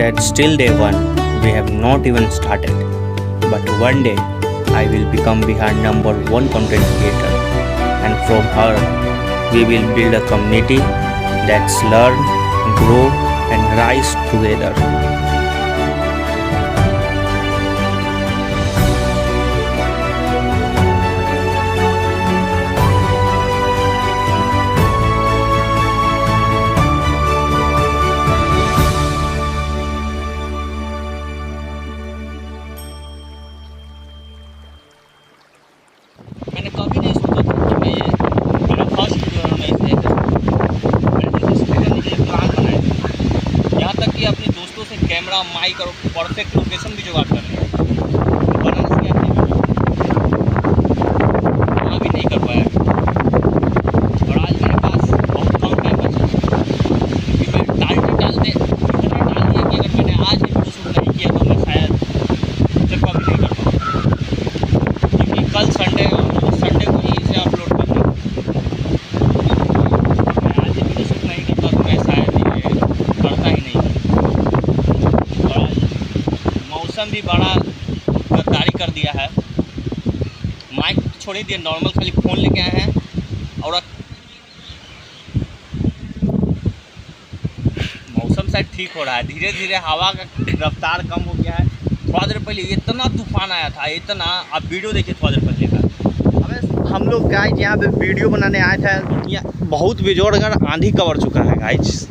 That's still day one, we have not even started. But one day, I will become Bihar #1 content creator. And from her, we will build a community that's learn, grow and rise together. मैंने कभी नहीं सोचा था कि मैं ये मेरा first video है, मैं इसे मैंने इसके लिए मुझे प्लान बनाया था। यहाँ तक कि अपने दोस्तों से कैमरा, माइक और परफेक्ट लोकेशन भी जुगाड़ कर लिया। बनारस के अपने वहाँ भी नहीं कर पाया और आज मेरे पास बहुत कम टाइम बचा क्योंकि मैं डालते इतना डाल दिया कि अगर मैंने आज वीडियो शूट नहीं किया तो मैं शायद उसे कभी नहीं कर पाऊँ क्योंकि कल संडे को ही इसे अपलोड करना है। मैं आज ये वीडियो शूट नहीं करता तो मैं शायद ये करता ही नहीं। और आज मौसम भी बड़ा गद्दारी कर दिया है। माइक छोड़ ही दिए, नॉर्मल खाली फ़ोन लेके आए हैं और मौसम शायद ठीक हो रहा है। धीरे धीरे हवा का रफ्तार कम हो गया है। थोड़ा देर पहले इतना तूफान आया था, इतना, आप वीडियो देखिए थोड़ा देर पहले का। हम लोग गाइज यहाँ पे वीडियो बनाने आए थे, यहाँ बहुत बेजोड़गर आंधी कवर चुका है गाइज।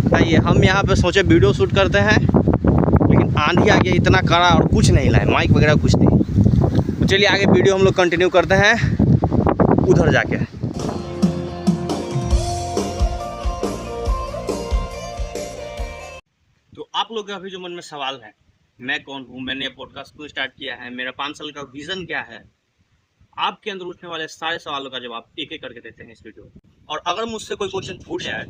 बताइए, हम यहाँ पे सोचे वीडियो शूट करते हैं लेकिन आंधी आ गया इतना कड़ा और कुछ नहीं लाए, माइक वगैरह कुछ नहीं। तो चलिए आगे वीडियो हम लोग कंटिन्यू करते हैं उधर जाके। तो आप लोग के अभी जो मन में सवाल है, मैं कौन हूँ, मैंने पॉडकास्ट क्यों स्टार्ट किया है, मेरा 5 साल का विज़न क्या है, आपके अंदर उठने वाले सारे सवालों का जवाब एक एक करके देते हैं इस वीडियो में। और अगर मुझसे कोई क्वेश्चन छूट जाए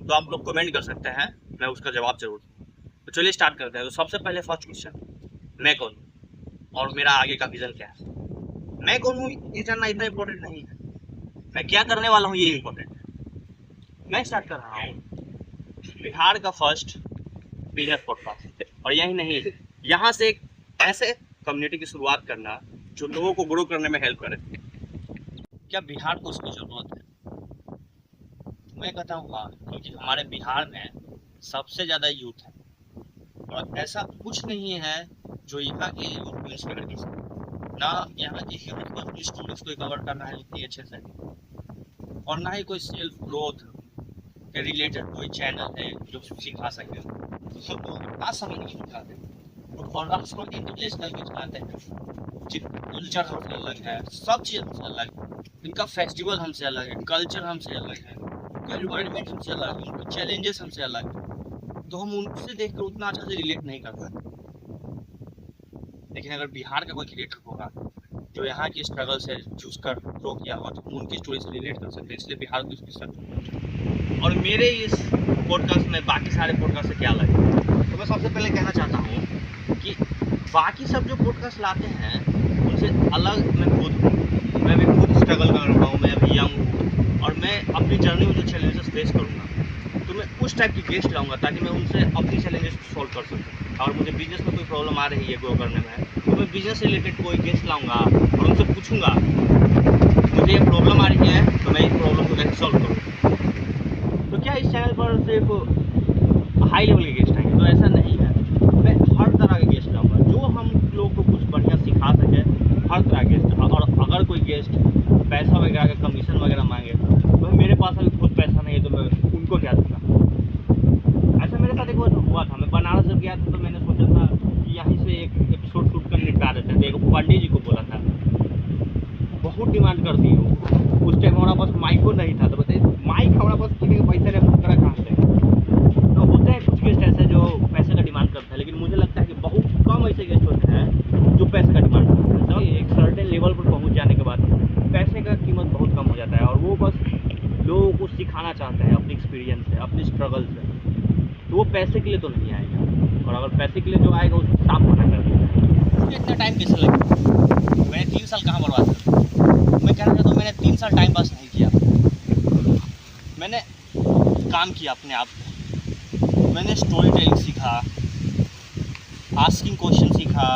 तो आप लोग कमेंट कर सकते हैं, मैं उसका जवाब जरूर दूँ। तो चलिए स्टार्ट करते हैं। तो सबसे पहले फर्स्ट क्वेश्चन, मैं कौन हूँ और मेरा आगे का विज़न क्या है। मैं कौन हूँ ये जानना इतना इम्पोर्टेंट नहीं है, मैं क्या करने वाला हूँ ये इम्पोर्टेंट है। मैं स्टार्ट कर रहा हूँ बिहार का फर्स्ट बिजनेस पॉडकास्ट। और यही नहीं, यहाँ से एक ऐसे कम्युनिटी की शुरुआत करना जो लोगों को ग्रो करने में हेल्प करे। क्या बिहार को उसकी ज़रूरत है? मैं कहता हूँ हाँ, क्योंकि हमारे बिहार में सबसे ज़्यादा यूथ है और ऐसा कुछ नहीं है जो यहाँ के यूथ को इंस्पायर कर सके। ना यहाँ के यूथ को अपनी स्टोरीज को कवर करना है इतनी अच्छे से, और ना ही कोई सेल्फ ग्रोथ के रिलेटेड कोई चैनल है जो सिखा सके। सब लोग ना समझ नहीं सिखाते और उसको इंटरनेशनल भी सिखाते हैं। कल्चर हमसे अलग है, सब चीज़ हमसे अलग है, इनका फेस्टिवल हमसे अलग है, कल्चर हमसे अलग है, एनवायरनमेंट हमसे अलग है, चैलेंजेस हमसे अलग है। तो हम उनसे देखकर उतना अच्छा से रिलेट नहीं कर पाते। लेकिन अगर बिहार का कोई क्रिएटर होगा जो यहाँ की स्ट्रगल से चूज कर ग्रो किया हुआ तो उनकी स्टोरी से रिलेट कर सकते हैं, इसलिए बिहार को इसकी सच। और मेरे इस पॉडकास्ट में बाकी सारे पॉडकास्ट से क्या अलग है, तो मैं सबसे पहले कहना चाहता हूँ कि बाकी सब जो पॉडकास्ट लाते हैं उनसे अलग मैं खुद हूँ। मैं भी खुद स्ट्रगल कर रहा हूँ, मैं अभी यंग हूँ और मैं अपनी जर्नी में जो चैलेंजेस फेस करूँगा तो मैं उस टाइप की गेस्ट लाऊंगा ताकि मैं उनसे अपनी चैलेंजेस को सॉल्व कर सकूँ। और मुझे बिजनेस में कोई प्रॉब्लम आ रही है ग्रो करने में तो मैं बिजनेस से रिलेटेड कोई गेस्ट लाऊंगा और उनसे पूछूंगा मुझे ये प्रॉब्लम आ रही है तो मैं इस प्रॉब्लम को कैसे सॉल्व करूँ। तो क्या इस चैनल पर सिर्फ हाई लेवल के गेस्ट आएंगे? तो ऐसा नहीं है, मैं हर तरह के गेस्ट लाऊंगा जो हम लोग को कुछ बढ़िया सिखा सके, हर तरह के गेस्ट। और अगर कोई गेस्ट पैसा वगैरह का कमीशन वगैरह मांगे तो मेरे पास अभी खुद पैसा नहीं है तो मैं उनको क्या दूँगा। ऐसा मेरे साथ एक बार हुआ था, मैं बनारस जब गया था तो मैंने सोचा था कि यहीं से एक एपिसोड शूट कर निपटा देते हैं। एक पंडित जी को बोला था, बहुत डिमांड करती हूँ। उस टाइम हमारा पास माइको नहीं था तो बताइए माइक हमारा पास किसी के पैसे नहीं कहाँ से। लोगों को सिखाना चाहते हैं अपनी एक्सपीरियंस से, अपनी स्ट्रगल से, तो वो पैसे के लिए तो नहीं आएगा। और अगर पैसे के लिए जो आएगा उसको साफ मना कर देता है। मुझे इतना टाइम कैसे लगेगा? मैंने 3 साल कहाँ बर्बाद कर, मैं कहना चाहता हूँ मैंने 3 साल टाइम पास नहीं किया। मैंने काम किया अपने आप पे, मैंने स्टोरी टेलिंग सीखा, आस्किंग क्वेश्चन सीखा,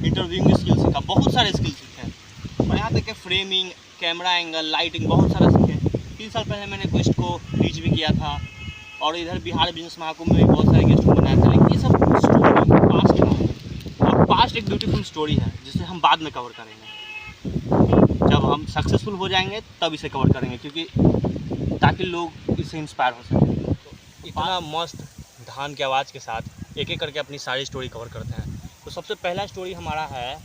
इंटरव्यूइंग स्किल सीखा, बहुत सारे स्किल सीखे। और यहाँ तक कि फ्रेमिंग, कैमरा एंगल, लाइटिंग बहुत सारा सीखे। 3 साल पहले मैंने क्वेस्ट को रीच भी किया था और इधर बिहार बिजनेस महाकुंभ में भी बहुत सारे गेस्ट को बनाया था। लेकिन ये सब स्टोरी पास्ट का है और पास्ट एक ब्यूटीफुल स्टोरी है जिसे हम बाद में कवर करेंगे। जब हम सक्सेसफुल हो जाएंगे तब इसे कवर करेंगे, क्योंकि ताकि लोग इससे इंस्पायर हो सकें। तो इतना मस्त धान की आवाज़ के साथ एक एक करके अपनी सारी स्टोरी कवर करते हैं। तो सबसे पहला स्टोरी हमारा है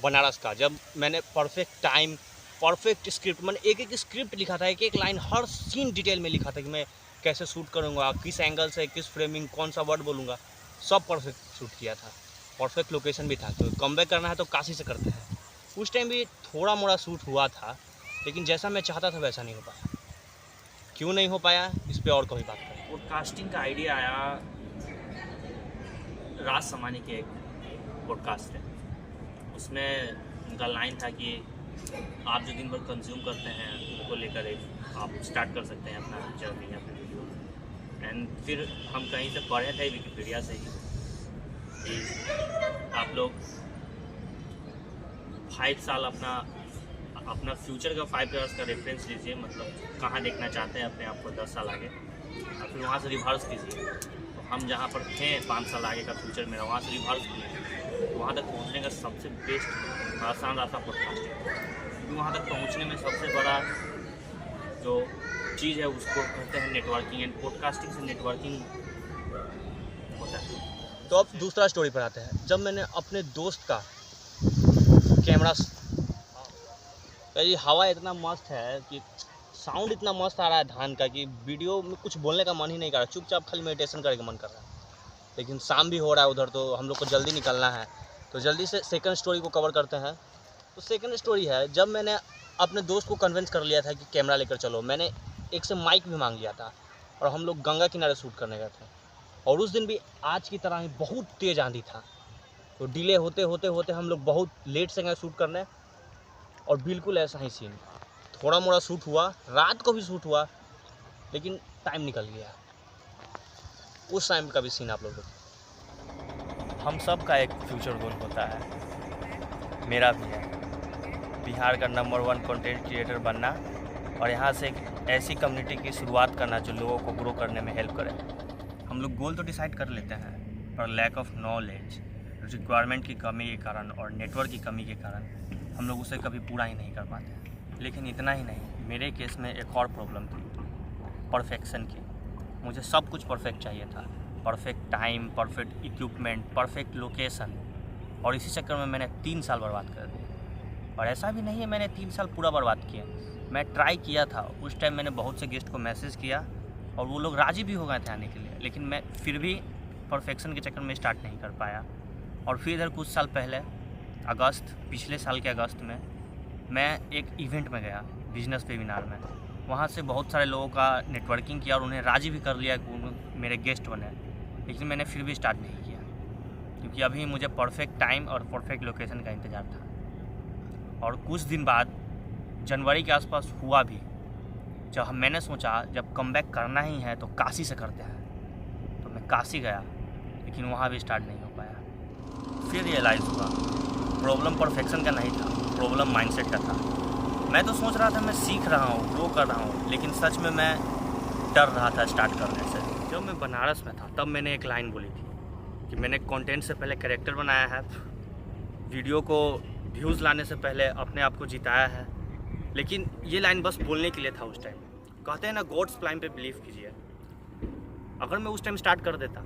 बनारस का। जब मैंने परफेक्ट टाइम, परफेक्ट स्क्रिप्ट, मैंने एक एक स्क्रिप्ट लिखा था, एक एक लाइन, हर सीन डिटेल में लिखा था कि मैं कैसे शूट करूँगा, किस एंगल से, किस फ्रेमिंग, कौन सा वर्ड बोलूँगा, सब परफेक्ट शूट किया था। परफेक्ट लोकेशन भी था। तो कमबैक करना है तो काशी से करते हैं। उस टाइम भी थोड़ा मोड़ा शूट हुआ था, लेकिन जैसा मैं चाहता था वैसा नहीं हो पाया। क्यों नहीं हो पाया, इस पर और कभी बात करें। पॉडकास्टिंग का आइडिया आया राज समानी के एक पॉडकास्ट है। उसमें उनका लाइन था कि आप जो दिन भर कंज्यूम करते हैं उनको लेकर एक आप स्टार्ट कर सकते हैं अपना जर्नी, अपनी वीडियो। एंड फिर हम कहीं से पढ़े थे विकिपीडिया से ही कि आप लोग 5 साल अपना फ्यूचर का 5 इयर्स का रेफरेंस लीजिए, मतलब कहाँ देखना चाहते हैं अपने आप को 10 साल आगे, और फिर वहाँ से रिवर्स कीजिए। तो हम जहाँ पर थे 5 साल आगे का फ्यूचर मेरा, वहाँ से रिवर्स किए तो वहाँ तक पहुँचने का सबसे बेस्ट आसान रास्ता पॉडकास्टिंग है। क्योंकि वहाँ तक पहुँचने में सबसे बड़ा जो चीज़ है उसको कहते हैं नेटवर्किंग, एंड पॉडकास्टिंग से नेटवर्किंग होता है। तो अब दूसरा स्टोरी पर आते हैं। जब मैंने अपने दोस्त का कैमरा, ये हवा इतना मस्त है कि साउंड इतना मस्त आ रहा है धान का कि वीडियो में कुछ बोलने का मन ही नहीं कर रहा, चुपचाप खाली मेडिटेशन करने का मन कर रहा है। लेकिन शाम भी हो रहा है उधर, तो हम लोग को जल्दी निकलना है, तो जल्दी से सेकंड स्टोरी को कवर करते हैं। तो सेकंड स्टोरी है, जब मैंने अपने दोस्त को कन्विंस कर लिया था कि कैमरा लेकर चलो, मैंने एक से माइक भी मांग लिया था और हम लोग गंगा किनारे शूट करने गए थे। और उस दिन भी आज की तरह ही बहुत तेज़ आंधी था, तो डिले होते होते होते हम लोग बहुत लेट से गए शूट करने। और बिल्कुल ऐसा ही सीन, थोड़ा मोड़ा शूट हुआ, रात को भी शूट हुआ, लेकिन टाइम निकल गया। उस टाइम का भी सीन आप लोग देखो। हम सब का एक फ्यूचर गोल होता है, मेरा भी है, बिहार का नंबर 1 कंटेंट क्रिएटर बनना और यहाँ से एक ऐसी कम्युनिटी की शुरुआत करना जो लोगों को ग्रो करने में हेल्प करे। हम लोग गोल तो डिसाइड कर लेते हैं, पर लैक ऑफ नॉलेज, रिक्वायरमेंट की कमी के कारण और नेटवर्क की कमी के कारण हम लोग उसे कभी पूरा ही नहीं कर पाते। लेकिन इतना ही नहीं, मेरे केस में एक और प्रॉब्लम थी, परफेक्शन की। मुझे सब कुछ परफेक्ट चाहिए था, perfect time, perfect equipment, perfect location, और इसी चक्कर में मैंने 3 साल बर्बाद कर दिए। और ऐसा भी नहीं है मैंने 3 साल पूरा बर्बाद किया, मैं ट्राई किया था। उस टाइम मैंने बहुत से गेस्ट को मैसेज किया और वो लोग राज़ी भी हो गए थे आने के लिए, लेकिन मैं फिर भी परफेक्शन के चक्कर में स्टार्ट नहीं कर पाया। और फिर इधर कुछ साल पहले पिछले साल के अगस्त में मैं एक इवेंट में गया, बिजनेस वेबिनार में। वहाँ से बहुत सारे लोगों का नेटवर्किंग किया और उन्हें राज़ी भी कर लिया कि वो मेरे गेस्ट बने, लेकिन मैंने फिर भी स्टार्ट नहीं किया, क्योंकि अभी मुझे परफेक्ट टाइम और परफेक्ट लोकेशन का इंतज़ार था। और कुछ दिन बाद जनवरी के आसपास हुआ भी, जब मैंने सोचा जब कमबैक करना ही है तो काशी से करते हैं, तो मैं काशी गया, लेकिन वहाँ भी स्टार्ट नहीं हो पाया। फिर रियलाइज़ हुआ प्रॉब्लम परफेक्शन का नहीं था, प्रॉब्लम माइंडसेट का था। मैं तो सोच रहा था मैं सीख रहा हूँ, ग्रो कर रहा हूँ, लेकिन सच में मैं डर रहा था स्टार्ट करने से। जब मैं बनारस में था तब मैंने एक लाइन बोली थी कि मैंने कंटेंट से पहले कैरेक्टर बनाया है, वीडियो को व्यूज़ लाने से पहले अपने आप को जिताया है। लेकिन ये लाइन बस बोलने के लिए था उस टाइम। कहते हैं ना, गॉड्स प्लान पे बिलीव कीजिए। अगर मैं उस टाइम स्टार्ट कर देता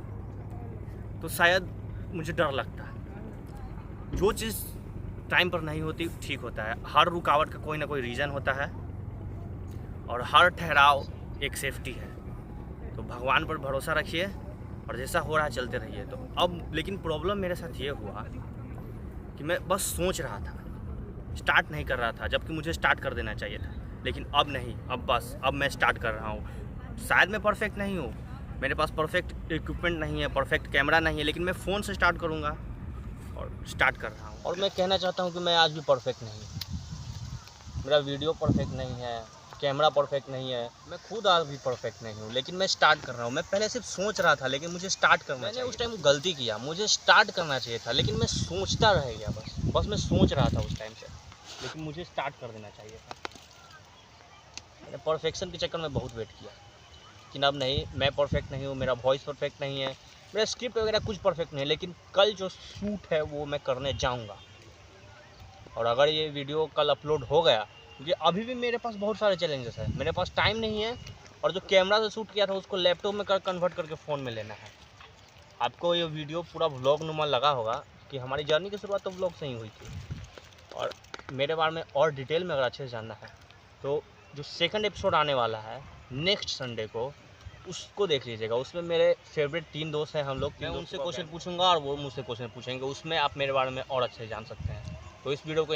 तो शायद मुझे डर लगता। जो चीज़ टाइम पर नहीं होती ठीक होता है, हर रुकावट का कोई ना कोई रीज़न होता है और हर ठहराव एक सेफ्टी है। तो भगवान पर भरोसा रखिए और जैसा हो रहा है चलते रहिए। तो अब लेकिन प्रॉब्लम मेरे साथ ये हुआ कि मैं बस सोच रहा था, स्टार्ट नहीं कर रहा था, जबकि मुझे स्टार्ट कर देना चाहिए था। लेकिन अब नहीं, अब बस अब मैं स्टार्ट कर रहा हूँ। शायद मैं परफेक्ट नहीं हूँ, मेरे पास परफेक्ट इक्विपमेंट नहीं है, परफेक्ट कैमरा नहीं है, लेकिन मैं फ़ोन से स्टार्ट करूँगा और स्टार्ट कर रहा हूँ। और मैं कहना चाहता हूँ कि मैं आज भी परफेक्ट नहीं हूँ, मेरा वीडियो परफेक्ट नहीं है, कैमरा परफेक्ट नहीं है, मैं खुद आज भी परफेक्ट नहीं हूँ, लेकिन मैं स्टार्ट कर रहा हूँ। मैं पहले सिर्फ सोच रहा था, लेकिन मुझे स्टार्ट करना चाहिए। उस टाइम गलती किया, मुझे स्टार्ट करना चाहिए था, लेकिन मैं सोचता रह गया। बस मैं सोच रहा था उस टाइम से, लेकिन मुझे स्टार्ट कर देना चाहिए था। मैंने परफेक्शन के चक्कर में बहुत वेट किया, लेकिन अब नहीं, मैं परफेक्ट नहीं हूँ, मेरा वॉइस परफेक्ट नहीं है, मेरा स्क्रिप्ट वगैरह कुछ परफेक्ट नहीं है, लेकिन कल जो शूट है वो मैं करने जाऊँगा। और अगर ये वीडियो कल अपलोड हो गया, क्योंकि अभी भी मेरे पास बहुत सारे चैलेंजेस हैं, मेरे पास टाइम नहीं है, और जो कैमरा से शूट किया था उसको लैपटॉप में कन्वर्ट करके फ़ोन में लेना है। आपको ये वीडियो पूरा व्लॉग नुमा लगा होगा कि हमारी जर्नी की शुरुआत तो व्लॉग से ही हुई थी। और मेरे बारे में और डिटेल में अगर अच्छे से जानना है तो जो सेकंड एपिसोड आने वाला है नेक्स्ट संडे को, उसको देख लीजिएगा। उसमें मेरे फेवरेट 3 दोस्त हैं हम लोग, मैं उनसे क्वेश्चन पूछूंगा और वो मुझसे क्वेश्चन पूछेंगे, उसमें आप मेरे बारे में और अच्छे से जान सकते हैं। तो इस वीडियो को